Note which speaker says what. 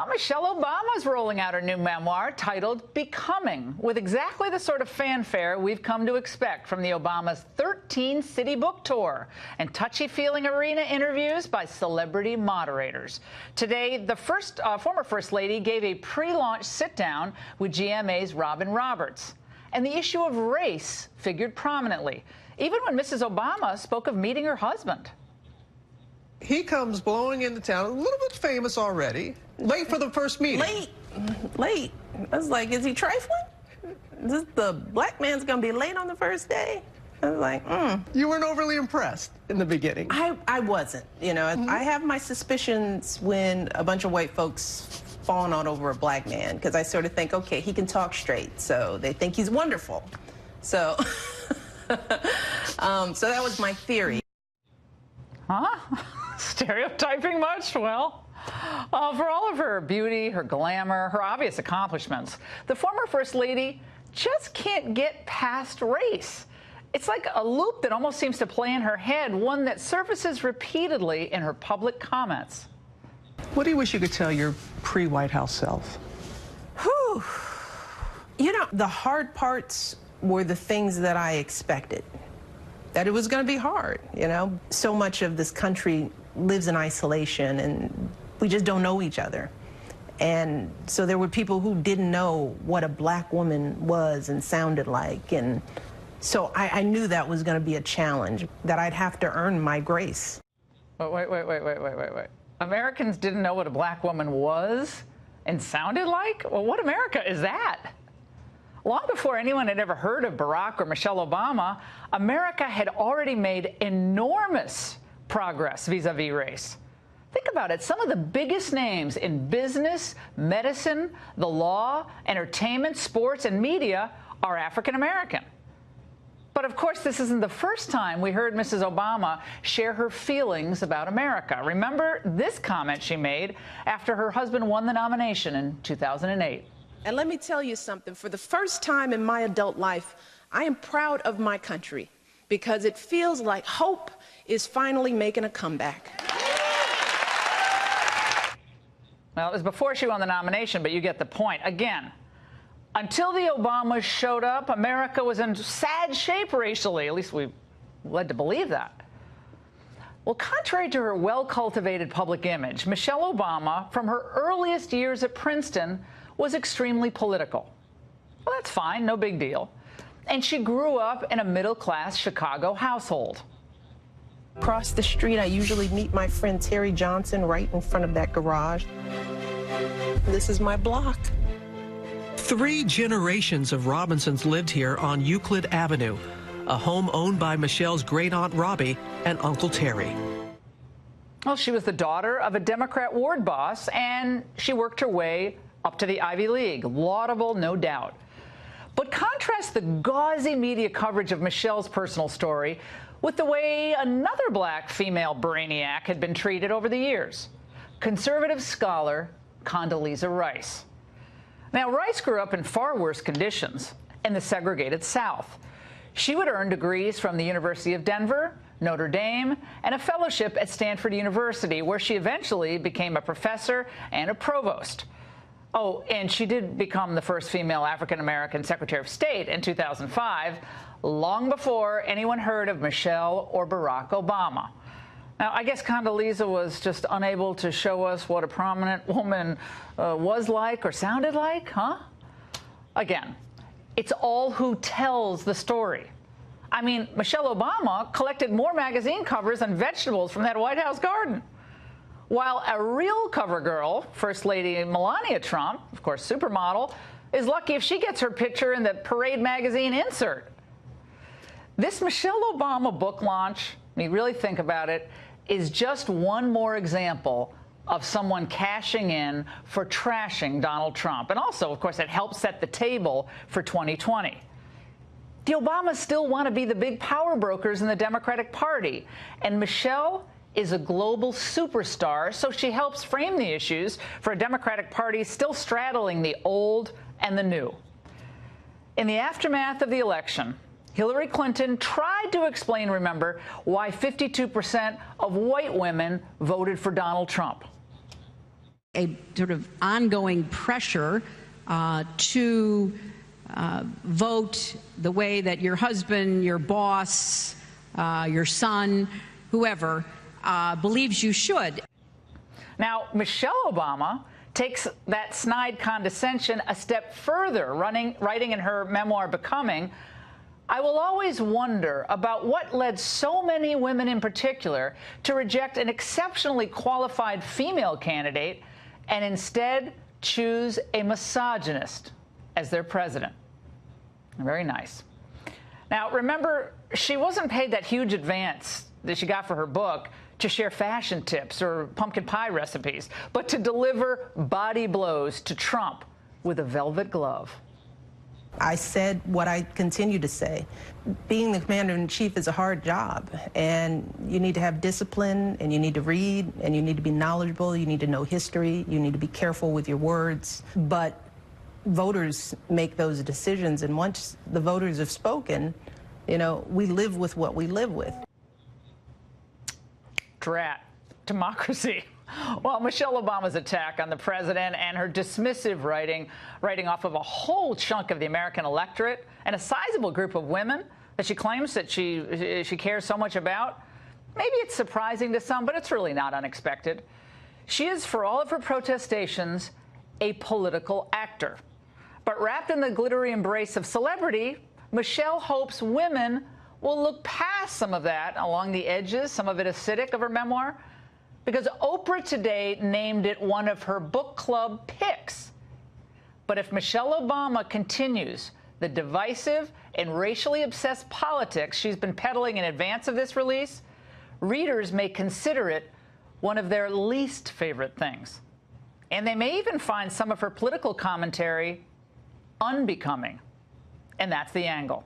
Speaker 1: Michelle Obama's rolling out her new memoir titled Becoming, with exactly the sort of fanfare we've come to expect from the Obama's 13-city book tour and touchy-feeling arena interviews by celebrity moderators. Today, the former First Lady gave a pre-launch sit-down with GMA's Robin Roberts. And the issue of race figured prominently, even when Mrs. Obama spoke of meeting her husband.
Speaker 2: He comes blowing into town, a little bit famous already, late for the first meeting.
Speaker 3: Late. I was like, is he trifling? The black man's gonna be late on the first day? I was like,
Speaker 2: You weren't overly impressed in the beginning.
Speaker 3: I wasn't, you know. I have my suspicions when a bunch of white folks fawn on over a black man, because I sort of think, okay, he can talk straight, so they think he's wonderful. So, so that was my theory.
Speaker 1: Huh? Stereotyping much? Well, for all of her beauty, her glamour, her obvious accomplishments, the former First Lady just can't get past race. It's like a loop that almost seems to play in her head, one that surfaces repeatedly in her public comments.
Speaker 2: What do you wish you could tell your pre-White House self?
Speaker 3: Whew. You know, the hard parts were the things that I expected. That it was going to be hard, you know. So much of this country lives in isolation, and we just don't know each other. And so there were people who didn't know what a black woman was and sounded like. And so I knew that was going to be a challenge, that I'd have to earn my grace.
Speaker 1: Wait. Americans didn't know what a black woman was and sounded like? Well, what America is that? Long before anyone had ever heard of Barack or Michelle Obama, America had already made enormous progress vis-a-vis race. Think about it. Some of the biggest names in business, medicine, the law, entertainment, sports, and media are African American. But of course, this isn't the first time we heard Mrs. Obama share her feelings about America. Remember this comment she made after her husband won the nomination in 2008.
Speaker 3: And let me tell you something. For the first time in my adult life, I am proud of my country, because it feels like hope is finally making a comeback.
Speaker 1: Well, it was before she won the nomination, but you get the point. Again, until the Obamas showed up, America was in sad shape racially. At least we led to believe that. Well, contrary to her well-cultivated public image, Michelle Obama, from her earliest years at Princeton, was extremely political. Well, that's fine, no big deal. And she grew up in a middle-class Chicago household.
Speaker 3: Across the street, I usually meet my friend Terry Johnson right in front of that garage. This is my block.
Speaker 4: 3 generations of Robinsons lived here on Euclid Avenue, a home owned by Michelle's great-aunt Robbie and Uncle Terry.
Speaker 1: Well, she was the daughter of a Democrat ward boss, and she worked her way up to the Ivy League. Laudable, no doubt. But contrast the gauzy media coverage of Michelle's personal story with the way another black female brainiac had been treated over the years. Conservative scholar Condoleezza Rice. Now, Rice grew up in far worse conditions in the segregated South. She would earn degrees from the University of Denver, Notre Dame, and a fellowship at Stanford University, where she eventually became a professor and a provost. Oh, and she did become the first female African-American Secretary of State in 2005, long before anyone heard of Michelle or Barack Obama. Now, I guess Condoleezza was just unable to show us what a prominent woman was like or sounded like, huh? Again, it's all who tells the story. I mean, Michelle Obama collected more magazine covers than vegetables from that White House garden. While a real cover girl, First Lady Melania Trump, of course, supermodel, is lucky if she gets her picture in the Parade magazine insert. This Michelle Obama book launch, when you really think about it, is just one more example of someone cashing in for trashing Donald Trump. And also, of course, it helped set the table for 2020. The Obamas still want to be the big power brokers in the Democratic Party, and Michelle is a global superstar, so she helps frame the issues for a Democratic Party still straddling the old and the new. In the aftermath of the election, Hillary Clinton tried to explain, remember, why 52% of white women voted for Donald Trump.
Speaker 5: A sort of ongoing pressure to vote the way that your husband, your boss, your son, whoever believes you should.
Speaker 1: Now, Michelle Obama takes that snide condescension a step further, writing in her memoir, Becoming, "I will always wonder about what led so many women in particular to reject an exceptionally qualified female candidate and instead choose a misogynist as their president." Very nice. Now, remember, she wasn't paid that huge advance that she got for her book to share fashion tips or pumpkin pie recipes, but to deliver body blows to Trump with a velvet glove.
Speaker 3: I said what I continue to say. Being the commander-in-chief is a hard job, and you need to have discipline, and you need to read, and you need to be knowledgeable, you need to know history, you need to be careful with your words. But voters make those decisions, and once the voters have spoken, you know, we live with what we live with.
Speaker 1: Drat. Democracy. Well, Michelle Obama's attack on the president and her dismissive writing off of a whole chunk of the American electorate and a sizable group of women that she claims that she cares so much about, maybe it's surprising to some, but it's really not unexpected. She is, for all of her protestations, a political actor. But wrapped in the glittery embrace of celebrity, Michelle hopes women will look past some of that along the edges, some of it acidic, of her memoir, because Oprah today named it one of her book club picks. But if Michelle Obama continues the divisive and racially obsessed politics she's been peddling in advance of this release, readers may consider it one of their least favorite things. And they may even find some of her political commentary unbecoming. And that's the angle.